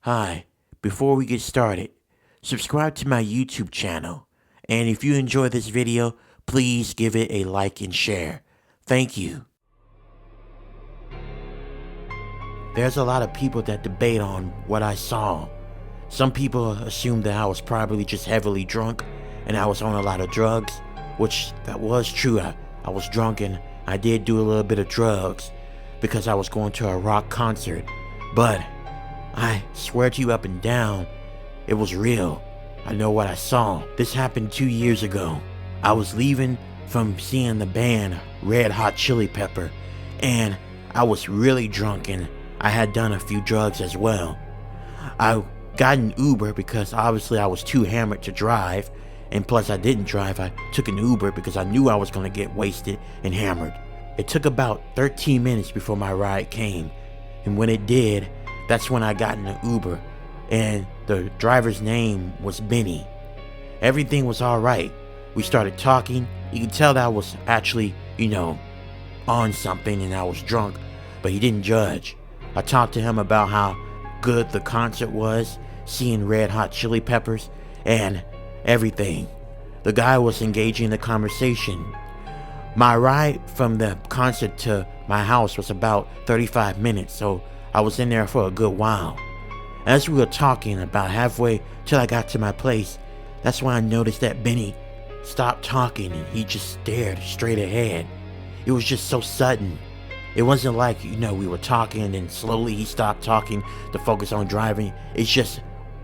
Hi, before we get started, subscribe to my YouTube channel, and if you enjoy this video, please give it a like and share. Thank you. There's a lot of people that debate on what I saw. Some people assume that I was probably just heavily drunk and I was on a lot of drugs, which that was true. I was drunk and I did do a little bit of drugs because I was going to a rock concert, but I swear to you up and down, it was real. I know what I saw. This happened 2 years ago. I was leaving from seeing the band Red Hot Chili Pepper, and I was really drunk and I had done a few drugs as well. I got an Uber because obviously I was too hammered to drive, and plus I didn't drive. I took an Uber because I knew I was going to get wasted and hammered. It took about 13 minutes before my ride came, and when it did, that's when I got in the Uber, and the driver's name was Benny. Everything was alright. We started talking. You could tell that I was actually, on something and I was drunk, but he didn't judge. I talked to him about how good the concert was, seeing Red Hot Chili Peppers, and everything. The guy was engaging in the conversation. My ride from the concert to my house was about 35 minutes, so I was in there for a good while. As we were talking, about halfway till I got to my place, that's when I noticed that Benny stopped talking and he just stared straight ahead. It was just so sudden. It wasn't like, we were talking and then slowly he stopped talking to focus on driving. It's just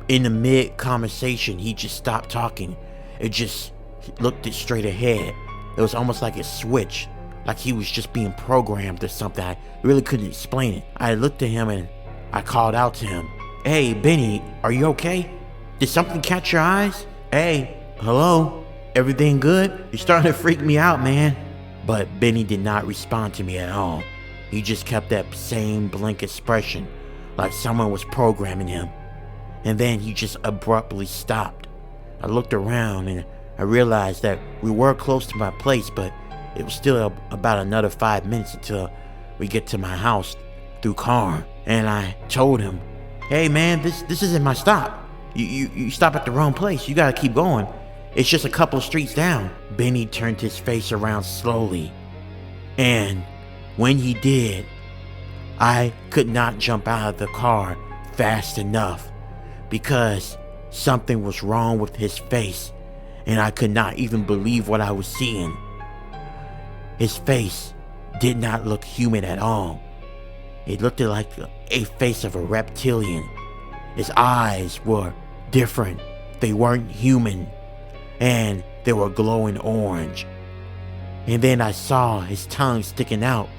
in the mid-conversation, he just stopped talking. It just looked it straight ahead. It was almost like a switch, like he was just being programmed or something. I really couldn't explain it. I looked at him and I called out to him, "Hey, Benny, are you okay? Did something catch your eyes? Hey, hello? Everything good? You're starting to freak me out, man." But Benny did not respond to me at all. He just kept that same blank expression, like someone was programming him. And then he just abruptly stopped. I looked around and I realized that we were close to my place, but it was still about another 5 minutes until we get to my house through car. And I told him, "Hey man, this isn't my stop. You stop at the wrong place. You gotta keep going. It's just a couple streets down." Benny turned his face around slowly. And when he did, I could not jump out of the car fast enough because something was wrong with his face, and I could not even believe what I was seeing. His face did not look human at all. It looked like a face of a reptilian. His eyes were different. They weren't human, and they were glowing orange. And then I saw his tongue sticking out.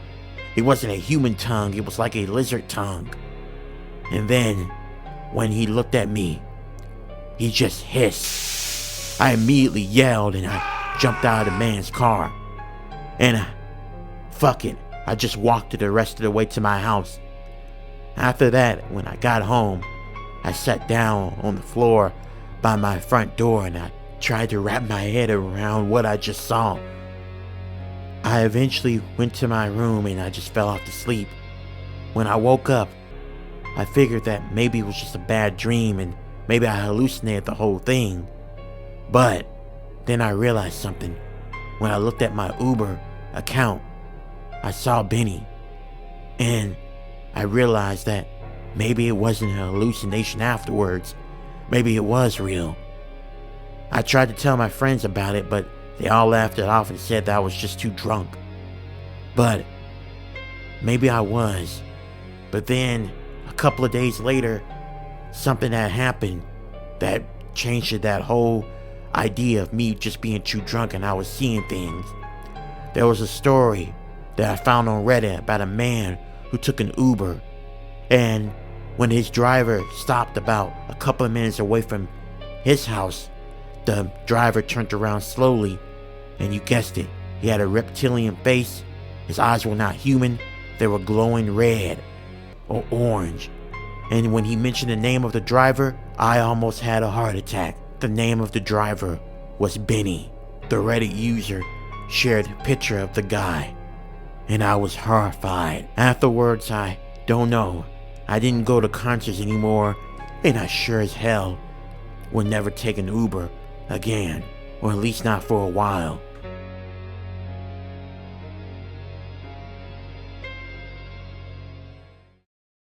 It wasn't a human tongue, it was like a lizard tongue. And then, when he looked at me, he just hissed. I immediately yelled and I jumped out of the man's car. And fuck it, I just walked the rest of the way to my house. After that, when I got home, I sat down on the floor by my front door and I tried to wrap my head around what I just saw. I eventually went to my room and I just fell off to sleep. When I woke up, I figured that maybe it was just a bad dream and maybe I hallucinated the whole thing. But then I realized something. When I looked at my Uber account, I saw Benny, and I realized that maybe it wasn't an hallucination afterwards. Maybe it was real. I tried to tell my friends about it, but they all laughed it off and said that I was just too drunk. But maybe I was. But then a couple of days later, something had happened that changed that whole idea of me just being too drunk and I was seeing things. There was a story that I found on Reddit about a man who took an Uber, and when his driver stopped about a couple of minutes away from his house, the driver turned around slowly, and you guessed it, he had a reptilian face. His eyes were not human, they were glowing red or orange. And when he mentioned the name of the driver, I almost had a heart attack. The name of the driver was Benny. The Reddit user shared a picture of the guy, and I was horrified. Afterwards, I don't know. I didn't go to concerts anymore, And I sure as hell will never take an Uber again, or at least not for a while.